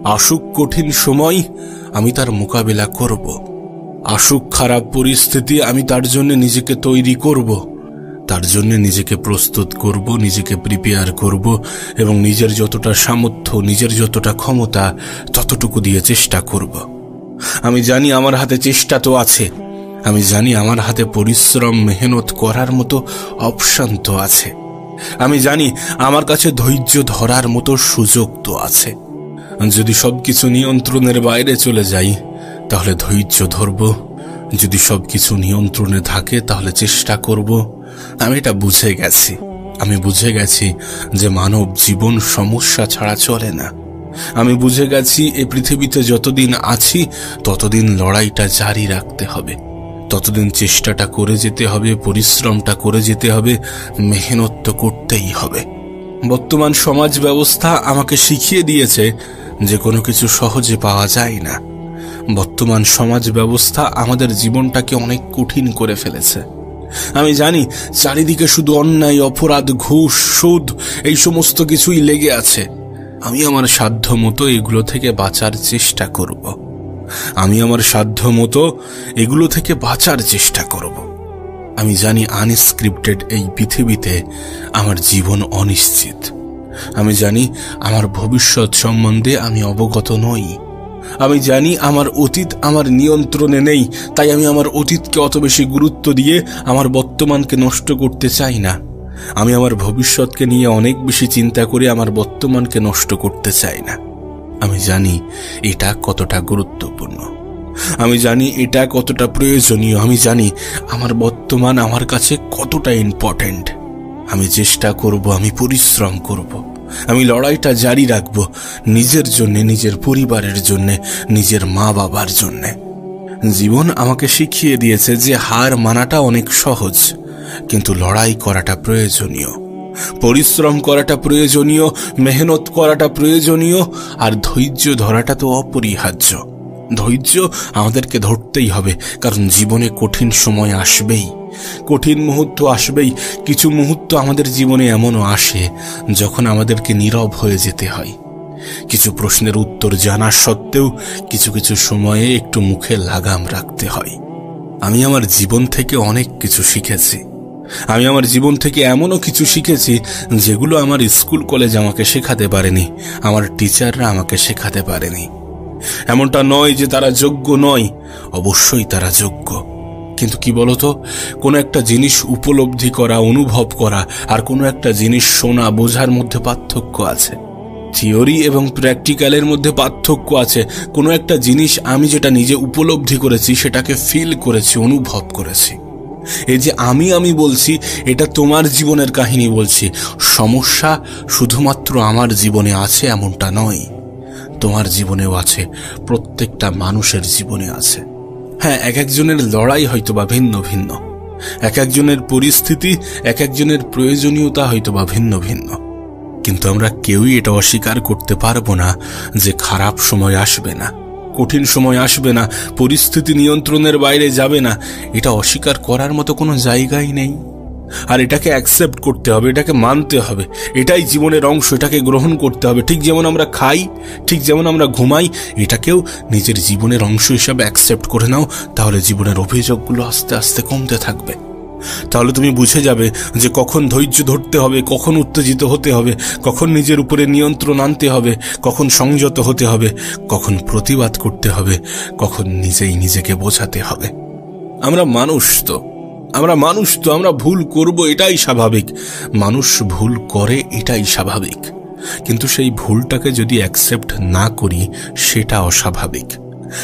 আসুক কঠিন সময়, আমি তার মোকাবিলা করব। আসুক খারাপ পরিস্থিতি, আমি তার জন্য নিজেকে তৈরি করব, তার জন্য নিজেকে প্রস্তুত করব, নিজেকে প্রিপেয়ার করব এবং নিজের যতটা সামর্থ্য, নিজের যতটা ক্ষমতা ততটুকু দিয়ে চেষ্টা করব। আমি জানি আমার হাতে চেষ্টা তো আছে, আমি জানি আমার হাতে পরিশ্রম মেহনত করার মতো অপশন তো আছে, আমি জানি আমার কাছে ধৈর্য ধরার মতো সুযোগ তো আছে। যদি সবকিছু নিয়ন্ত্রণের বাইরে চলে যাই তাহলে ধৈর্য ধরব, যদি সবকিছু নিয়ন্ত্রণে থাকে তাহলে চেষ্টা করব। আমি এটা বুঝে গেছি, আমি বুঝে গেছি যে মানব জীবন সমস্যা ছাড়া চলে না। আমি বুঝে গেছি এই পৃথিবীতে যতদিন আছি ততদিন লড়াইটা জারি রাখতে হবে, ততদিন চেষ্টাটা করে যেতে হবে, পরিশ্রমটা করে যেতে হবে, মেহনত তো করতেই হবে। বর্তমান সমাজ ব্যবস্থা আমাকে শিখিয়ে দিয়েছে যে কোনো কিছু সহজে পাওয়া যায় না। বর্তমান সমাজ ব্যবস্থা আমাদের জীবনটাকে অনেক কঠিন করে ফেলেছে। আমি জানি চারিদিকে শুধু অন্যায়, অপরাধ, ঘুষ, সুদ এই সমস্ত কিছুই লেগে আছে। আমি আমার সাধ্য মতো এগুলো থেকে বাঁচার চেষ্টা করব, আমি আমার সাধ্য মতো এগুলো থেকে বাঁচার চেষ্টা করব। আমি জানি আনস্ক্রিপ্টেড এই পৃথিবীতে আমার জীবন অনিশ্চিত। আমি জানি আমার ভবিষ্যৎ সম্বন্ধে আমি অবগত নই। আমি জানি আমার অতীত আমার নিয়ন্ত্রণে নেই, তাই আমি আমার অতীতকে অত বেশি গুরুত্ব দিয়ে আমার বর্তমানকে নষ্ট করতে চাই না। আমি আমার ভবিষ্যৎকে নিয়ে অনেক বেশি চিন্তা করে আমার বর্তমানকে নষ্ট করতে চাই না। আমি জানি এটা কতটা গুরুত্বপূর্ণ, আমি জানি এটা কতটা প্রয়োজনীয়, আমি জানি আমার বর্তমান আমার কাছে কতটা ইম্পর্ট্যান্ট। আমি চেষ্টা করব, আমি পরিশ্রম করব, আমি লড়াইটা জারি রাখব, নিজের জন্য, নিজের পরিবারের জন্য, নিজের মা বাবার জন্য। জীবন আমাকে শিখিয়ে দিয়েছে যে হার মানাটা অনেক সহজ, কিন্তু লড়াই করাটা প্রয়োজনীয়, পরিশ্রম করাটা প্রয়োজনীয়, মেহনত করাটা প্রয়োজনীয়, আর ধৈর্য ধরাটা তো অপরিহার্য। ধৈর্য আমাদেরকে ধরতেই হবে, কারণ জীবনে কঠিন সময় আসবেই, কঠিন মুহূর্ত আসবেই। কিছু মুহূর্ত আমাদের জীবনে এমনও আসে যখন আমাদেরকে নীরব হয়ে যেতে হয়। কিছু প্রশ্নের উত্তর জানা সত্ত্বেও কিছু কিছু সময়ে একটু মুখে লাগাম রাখতে হয়। আমি আমার জীবন থেকে অনেক কিছু শিখেছি। আমি আমার জীবন থেকে এমনও কিছু শিখেছি যেগুলো আমার স্কুল কলেজ আমাকে শেখাতে পারেনি, আমার টিচাররা আমাকে শেখাতে পারেনি। এমনটা নয় যে তারা যোগ্য নয়, অবশ্যই তারা যোগ্য। কিন্তু কি বলতো, কোনো একটা জিনিস উপলব্ধি করা, অনুভব করা আর কোনো একটা জিনিস শোনা, বোঝার মধ্যে পার্থক্য আছে। থিওরি এবং প্র্যাকটিক্যালের মধ্যে পার্থক্য আছে। কোনো একটা জিনিস আমি যেটা নিজে উপলব্ধি করেছি, সেটাকে ফিল করেছি, অনুভব করেছি। এই যে আমি বলছি, এটা তোমার জীবনের কাহিনী বলছি। সমস্যা শুধুমাত্র আমার জীবনে আছে এমনটা নয়, তোমার জীবনেও আছে, প্রত্যেকটা মানুষের জীবনে আছে। হ্যাঁ, এক একজনের লড়াই হয়তোবা ভিন্ন ভিন্ন, এক একজনের পরিস্থিতি, এক একজনের প্রয়োজনীয়তা হয়তোবা ভিন্ন ভিন্ন, কিন্তু আমরা কেউই এটা অস্বীকার করতে পারবো না যে খারাপ সময় আসবে না, কঠিন সময় আসবে না, পরিস্থিতি নিয়ন্ত্রণের বাইরে যাবে না। এটা অস্বীকার করার মতো কোনো জায়গাই নেই। আর এটাকে অ্যাকসেপ্ট করতে হবে, এটাকে মানতে হবে, এটাই জীবনের অংশ, এটাকে গ্রহণ করতে হবে। ঠিক যেমন আমরা খাই, ঠিক যেমন আমরা ঘুমাই, এটাকেও নিজের জীবনের অংশ হিসাবে অ্যাকসেপ্ট করে নাও, তাহলে জীবনের অভিযোগগুলো আস্তে আস্তে কমতে থাকবে। তাহলে তুমি বুঝে যাবে যে কখন ধৈর্য ধরতে হবে, কখন উত্তেজিত হতে হবে, কখন নিজের উপরে নিয়ন্ত্রণ আনতে হবে, কখন সংযত হতে হবে, কখন প্রতিবাদ করতে হবে, কখন নিজেই নিজেকে বোঝাতে হবে। আমরা মানুষ তো, আমরা ভুল করব, এটাই স্বাভাবিক। মানুষ ভুল করে, এটাই স্বাভাবিক। কিন্তু সেই ভুলটাকে যদি অ্যাকসেপ্ট না করি, সেটা অস্বাভাবিক।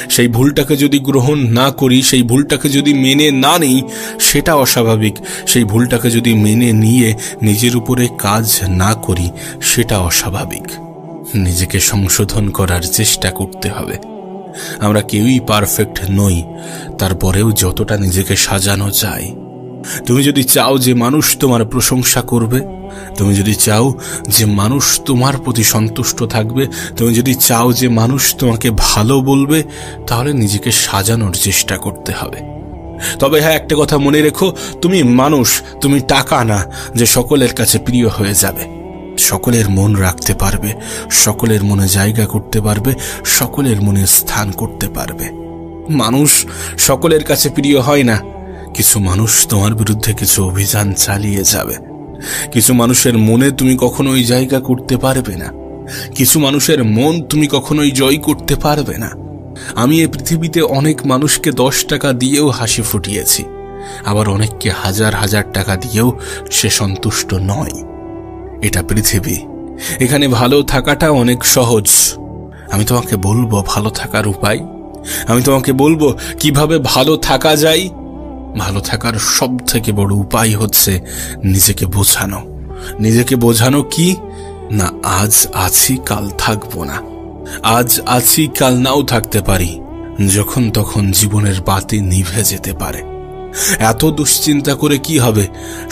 সেই ভুলটাকে যদি গ্রহণ না করি, সেই ভুলটাকে যদি মেনে না নিই, সেটা অস্বাভাবিক। সেই ভুলটাকে যদি মেনে নিয়ে নিজের উপরে কাজ না করি, সেটা অস্বাভাবিক। নিজেকে সংশোধন করার চেষ্টা করতে হবে। আমরা কেউই পারফেক্ট নই, তারপরেও যতটা নিজেকে সাজানো যায়। তুমি যদি চাও যে মানুষ তোমার প্রশংসা করবে, তুমি যদি চাও যে মানুষ তোমার প্রতি সন্তুষ্ট থাকবে, তুমি যদি চাও যে মানুষ তোমাকে ভালো বলবে, তাহলে নিজেকে সাজানোর চেষ্টা করতে হবে। তবে হ্যাঁ, একটা কথা মনে রেখো, তুমি মানুষ, তুমি টাকা না যে সকলের কাছে প্রিয় হয়ে যাবে। সকলের মন রাখতে পারবে, সকলের মনে জায়গা করতে পারবে, সকলের মনে স্থান করতে পারবে। মানুষ সকলের কাছে প্রিয় হয় না। কিছু মানুষ তোমার বিরুদ্ধে কিছু অভিযান চালিয়ে যাবে। কিছু মানুষের মনে তুমি কখনোই জায়গা করতে পারবে না। কিছু মানুষের মন তুমি কখনোই জয় করতে পারবে না। আমি এই পৃথিবীতে অনেক মানুষকে 10 টাকা দিয়েও হাসি ফুটিয়েছি, আবার অনেককে হাজার হাজার টাকা দিয়েও সে সন্তুষ্ট নয়। এটা পৃথিবী, এখানে ভালো থাকাটা অনেক সহজ। আমি তোমাকে বলবো ভালো থাকার উপায়, আমি তোমাকে বলবো কিভাবে ভালো থাকা যায়। ভালো থাকার সব থেকে বড় উপায় হচ্ছে নিজেকে বোঝানো। নিজেকে বোঝানো কি না, আজ আছি কাল থাকবো না, আজ আছি কাল নাও থাকতে পারি। যখন তখন জীবনের বাতি নিভে যেতে পারে। এত দুশ্চিন্তা করে কি হবে?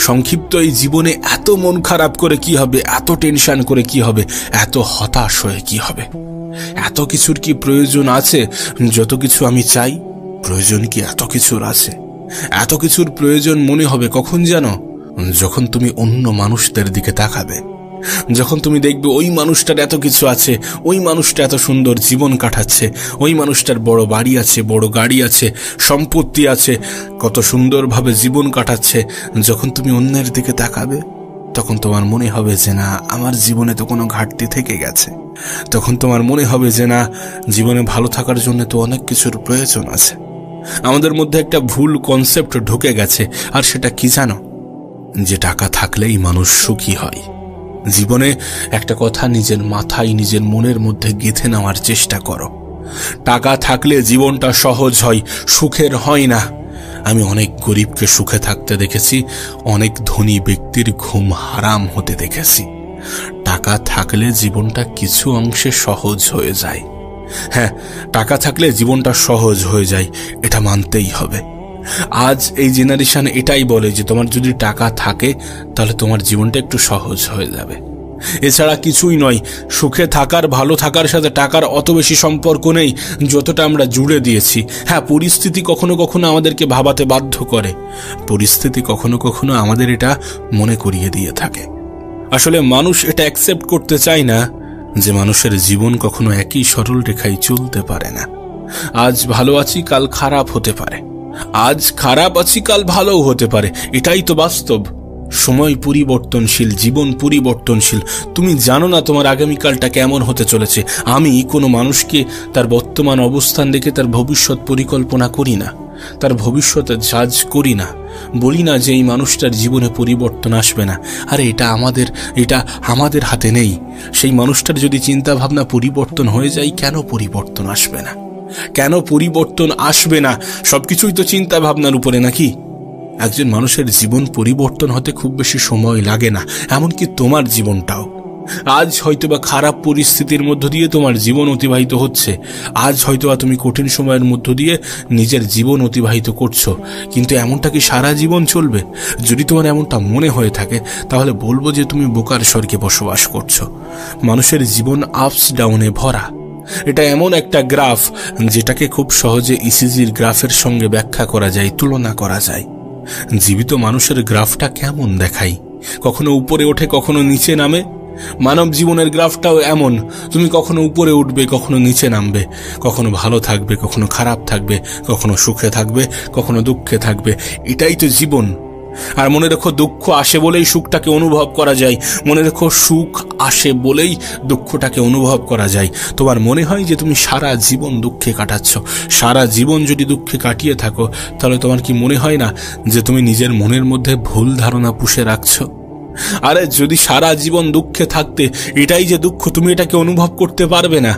সংক্ষিপ্ত এই জীবনে এত মন খারাপ করে কি হবে? এত টেনশন করে কি হবে? এত হতাশ হয়ে কি হবে? এত কিছুর কি প্রয়োজন আছে? যত কিছু আমি চাই, প্রয়োজন কি এত কিছুর আছে? এত কিছুর প্রয়োজন মনে হবে কখন জানো? যখন তুমি অন্য মানুষদের দিকে তাকাবে, যখন তুমি দেখবে ওই মানুষটার এত কিছু আছে, ওই মানুষটা এত সুন্দর জীবন কাটাচ্ছে, ওই মানুষটার বড় বাড়ি আছে, বড় গাড়ি আছে, সম্পত্তি আছে, কত সুন্দরভাবে জীবন কাটাচ্ছে। যখন তুমি অন্যের দিকে তাকাবে, তখন তোমার মনে হবে যে না, আমার জীবনে তো কোনো ঘাটতি থেকে গেছে। তখন তোমার মনে হবে যে না, জীবনে ভালো থাকার জন্য তো অনেক কিছুর প্রয়োজন আছে। আমাদের মধ্যে একটা ভুল কনসেপ্ট ঢুকে গেছে, আর সেটা কি জানো? যে টাকা থাকলেই মানুষ সুখী হয়। জীবনে একটা কথা নিজের মাথায়, নিজের মনের মধ্যে গেঁথে নেওয়ার চেষ্টা করো। টাকা থাকলে জীবনটা সহজ হয়, সুখের হয় না। আমি অনেক গরিবকে সুখে থাকতে দেখেছি, অনেক ধনী ব্যক্তির ঘুম হারাম হতে দেখেছি। টাকা থাকলে জীবনটা কিছু অংশে সহজ হয়ে যায়। হ্যাঁ, টাকা থাকলে জীবনটা সহজ হয়ে যায়, এটা মানতেই হবে। আজ এই জেনারেশন এটাই বলে যে তোমার যদি টাকা থাকে তাহলে তোমার জীবনটা একটু সহজ হয়ে যাবে। এছাড়া কিছুই নয়। সুখে থাকার, ভালো থাকার সাথে টাকার অত বেশি সম্পর্ক নেই যতটা আমরা জুড়ে দিয়েছি। হ্যাঁ, পরিস্থিতি কখনো কখনো আমাদেরকে ভাবাতে বাধ্য করে, পরিস্থিতি কখনো কখনো আমাদের এটা মনে করিয়ে দিয়ে থাকে। আসলে মানুষ এটা অ্যাকসেপ্ট করতে চায় না যে মানুষের জীবন কখনো একই সরল রেখায় চলতে পারে না। আজ ভালো আছি, কাল খারাপ হতে পারে। আজ খারাপ আছি, কাল ভালোও হতে পারে। এটাই তো বাস্তব। সময় পরিবর্তনশীল, জীবন পরিবর্তনশীল। তুমি জানো না তোমার আগামীকালটা কেমন হতে চলেছে। আমি কোনো মানুষকে তার বর্তমান অবস্থান দেখে তার ভবিষ্যৎ পরিকল্পনা করি না, তার ভবিষ্যতে জাজ করি না। বলি না যে এই মানুষটার জীবনে পরিবর্তন আসবে না। আরে এটা আমাদের হাতে নেই। সেই মানুষটার যদি চিন্তা ভাবনা পরিবর্তন হয়ে যায়, কেন পরিবর্তন আসবে না? কেন পরিবর্তন আসবে না? সবকিছুই তো চিন্তা ভাবনার উপরে, নাকি? একজন মানুষের জীবন পরিবর্তন হতে খুব বেশি সময় লাগে না, এমনকি তোমার জীবনটাও। আজ হয়তোবা খারাপ পরিস্থিতির মধ্য দিয়ে তোমার জীবন অতিবাহিত হচ্ছে, আজ হয়তোবা তুমি কঠিন সময়ের মধ্য দিয়ে নিজের জীবন অতিবাহিত করছো, কিন্তু এমনটা কি সারা জীবন চলবে? যদি তোমার এমনটা মনে হয়ে থাকে তাহলে বলবো যে তুমি বোকার স্বর্গে বসবাস করছো। মানুষের জীবন আপস ডাউনে ভরা। এটা এমন একটা গ্রাফ যেটাকে খুব সহজে ইসিজির গ্রাফের সঙ্গে ব্যাখ্যা করা যায়, তুলনা করা যায়। জীবিত মানুষের গ্রাফটা কেমন দেখায়? কখনো উপরে ওঠে, কখনো নিচে নামে। মানব জীবনের গ্রাফটাও এমন। তুমি কখনো উপরে উঠবে, কখনো নিচে নামবে, কখনো ভালো থাকবে, কখনো খারাপ থাকবে, কখনো সুখে থাকবে, কখনো দুঃখে থাকবে। এটাই তো জীবন। আর মনে রেখো, দুঃখ আসে বলেই সুখটাকে অনুভব করা যায়। মনে রেখো, সুখ আসে বলেই দুঃখটাকে অনুভব করা যায়। তোমার মনে হয় যে তুমি সারা জীবন দুঃখে কাটাচ্ছ। সারা জীবন যদি দুঃখে কাটিয়ে থাকো, তাহলে তোমার কি মনে হয় না যে তুমি নিজের মনের মধ্যে ভুল ধারণা পুষে রাখছো? আরে যদি সারা জীবন দুঃখে থাকতে, এটাই যে দুঃখ, তুমি এটাকে অনুভব করতে পারবে না।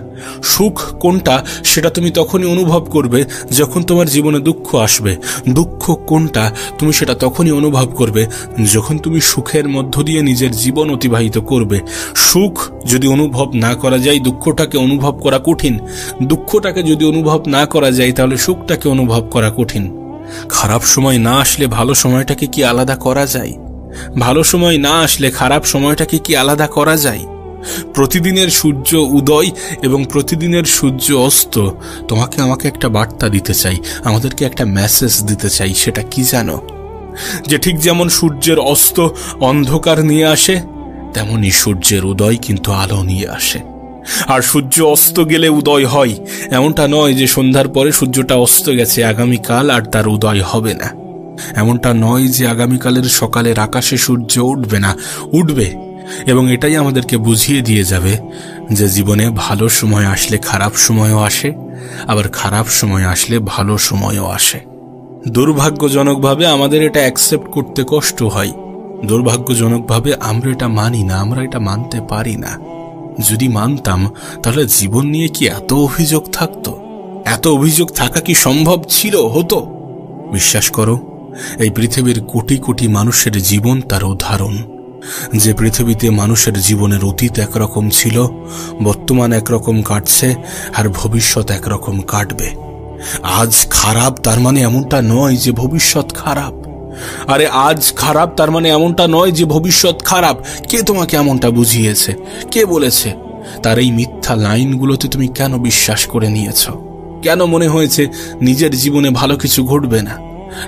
সুখ কোনটা সেটা তুমি তখনই অনুভব করবে যখন তোমার জীবনে দুঃখ আসবে। দুঃখ কোনটা তুমি সেটা তখনই অনুভব করবে যখন তুমি সুখের মধ্য দিয়ে নিজের জীবন অতিবাহিত করবে। সুখ যদি অনুভব না করা যায়, দুঃখটাকে অনুভব করা কঠিন। দুঃখটাকে যদি অনুভব না করা যায়, তাহলে সুখটাকে অনুভব করা কঠিন। খারাপ সময় না আসলে ভালো সময়টাকে কি আলাদা করা যায়? ভালো সময় না আসলে খারাপ সময়টাকে কি আলাদা করা যায়? প্রতিদিনের সূর্য উদয় এবং প্রতিদিনের সূর্য অস্ত তোমাকে আমাকে একটা বার্তা দিতে চাই, আমাদেরকে একটা মেসেজ দিতে চাই। সেটা কি জানো? যে ঠিক যেমন সূর্যের অস্ত অন্ধকার নিয়ে আসে, তেমনি সূর্যের উদয় কিন্তু আলো নিয়ে আসে। আর সূর্য অস্ত গেলে উদয় হয়, এমনটা নয় যে সন্ধ্যার পরে সূর্যটা অস্ত গেছে আগামীকাল আর তার উদয় হবে না। এমনটা নয় যে আগামীকালের সকালের আকাশে সূর্য উঠবে না, উঠবে। এবং এটাই আমাদেরকে বুঝিয়ে দিয়ে যাবে যে জীবনে ভালো সময় আসলে খারাপ সময়ও আসে, আবার খারাপ সময় আসলে ভালো সময়ও আসে। দুর্ভাগ্যজনকভাবে আমাদের এটা অ্যাকসেপ্ট করতে কষ্ট হয়। দুর্ভাগ্যজনকভাবে আমরা এটা মানি না, আমরা এটা মানতে পারি না। যদি মানতাম তাহলে জীবন নিয়ে কি এত অভিযোগ থাকতো? এত অভিযোগ থাকা কি সম্ভব ছিল, হতো? বিশ্বাস করো, এই পৃথিবীর কোটি কোটি মানুষের জীবন তার উদাহরণ। যে পৃথিবীতে মানুষের জীবনের অতীত একরকম ছিল, বর্তমান একরকম কাটছে, আর ভবিষ্যৎ একরকম কাটবে। আজ খারাপ তার মানে এমনটা নয় যে ভবিষ্যৎ খারাপ। আরে আজ খারাপ তার মানে এমনটা নয় যে ভবিষ্যৎ খারাপ। কে তোমাকে এমনটা বুঝিয়েছে? কে বলেছে? তার এই মিথ্যা লাইনগুলোতে তুমি কেন বিশ্বাস করে নিয়েছ? কেন মনে হয়েছে নিজের জীবনে ভালো কিছু ঘটবে না?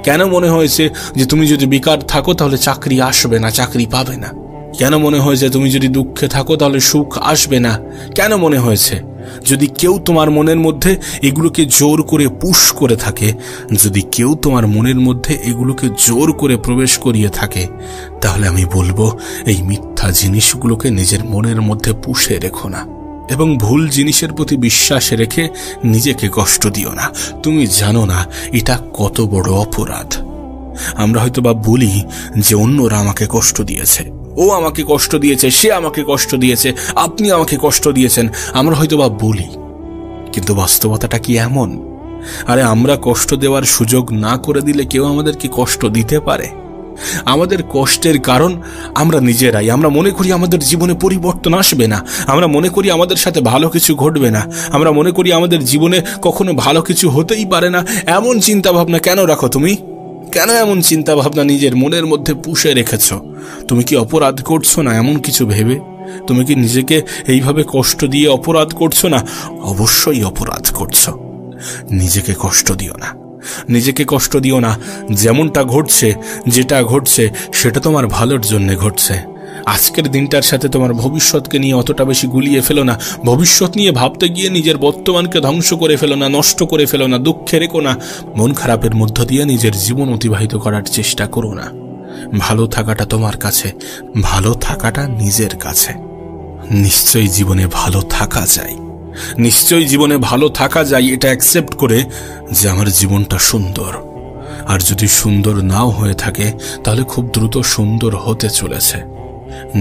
কেন মনে হয়েছে যে তুমি যদি বেকার থাকো তাহলে চাকরি আসবে না, চাকরি পাবে না? কেন মনে হয়েছে তুমি যদি দুঃখে থাকো তাহলে সুখ আসবে না? কেন মনে হয়েছে? যদি কেউ তোমার মনের মধ্যে এগুলোকে জোর করে পুশ করে থাকে, যদি কেউ তোমার মনের মধ্যে এগুলোকে জোর করে প্রবেশ করিয়ে থাকে, তাহলে আমি বলবো এই মিথ্যা জিনিসগুলোকে নিজের মনের মধ্যে পুষে রেখো না, এবং ভুল জিনিসের প্রতি বিশ্বাস রেখে নিজেকে কষ্ট দিও না। তুমি জানো না এটা কত বড় অপরাধ। আমরা হয়তো বা বলি যে অন্যরা আমাকে কষ্ট দিয়েছে, ও আমাকে কষ্ট দিয়েছে, সে আমাকে কষ্ট দিয়েছে, আপনি আমাকে কষ্ট দিয়েছেন, আমরা হয়তো বা বলি, কিন্তু বাস্তবতাটা কি এমন? আরে আমরা কষ্ট দেওয়ার সুযোগ না করে দিলে কেউ আমাদেরকে কষ্ট দিতে পারে? আমাদের কষ্টের কারণ আমরা নিজেরাই। আমরা মনে করি আমাদের জীবনে পরিবর্তন আসবে না, আমরা মনে করি আমাদের সাথে ভালো কিছু ঘটবে না, আমরা মনে করি আমাদের জীবনে কখনো ভালো কিছু হতেই পারে না। এমন চিন্তা ভাবনা কেন রাখো তুমি? কেন এমন চিন্তা ভাবনা নিজের মনের মধ্যে পুষে রেখেছ? তুমি কি অপরাধ করছো না এমন কিছু ভেবে? তুমি কি নিজেকে এইভাবে কষ্ট দিয়ে অপরাধ করছো না? অবশ্যই অপরাধ করছো। নিজেকে কষ্ট দিও না, নিজেকে কষ্ট দিও না। যেমনটা ঘটছে, যেটা ঘটছে সেটা তোমার ভালোর জন্য ঘটছে। আজকের দিনটার সাথে তোমার ভবিষ্যৎকে নিয়ে অতটা বেশি গুলিয়ে ফেলো না। ভবিষ্যৎ নিয়ে ভাবতে গিয়ে নিজের বর্তমানকে ধ্বংস করে ফেলো না, নষ্ট করে ফেলো না, দুঃখে রেখো না। মন খারাপের মধ্য দিয়ে নিজের জীবন অতিবাহিত করার চেষ্টা করো না। ভালো থাকাটা তোমার কাছে, ভালো থাকাটা নিজের কাছে। নিশ্চয়ই জীবনে ভালো থাকা যায়, নিশ্চয়ই জীবনে ভালো থাকা যায় এটা অ্যাকসেপ্ট করে যে আমার জীবনটা সুন্দর। আর যদি সুন্দর নাও হয়ে থাকে তাহলে খুব দ্রুত সুন্দর হতে চলেছে।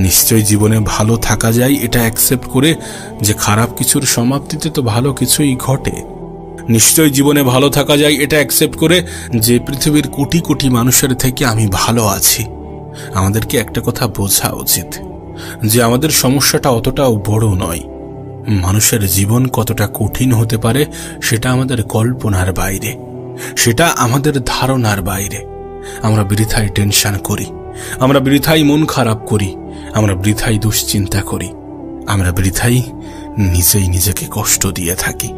নিশ্চয়ই জীবনে ভালো থাকা যায় এটা অ্যাকসেপ্ট করে যে খারাপ কিছুর সমাপ্তিতে তো ভালো কিছুই ঘটে। নিশ্চয়ই জীবনে ভালো থাকা যায় এটা অ্যাকসেপ্ট করে যে পৃথিবীর কোটি কোটি মানুষের থেকে আমি ভালো আছি। আমাদেরকে একটা কথা বোঝা উচিত যে আমাদের সমস্যাটা অতটাও বড় নয়। মানুষের জীবন কতটা কঠিন হতে পারে সেটা আমাদের কল্পনার বাইরে, সেটা আমাদের ধারণার বাইরে। আমরা বৃথাই টেনশন করি, আমরা বৃথাই মন খারাপ করি, আমরা বৃথাই দুশ্চিন্তা করি, আমরা বৃথাই নিজেই নিজেকে কষ্ট দিয়ে থাকি।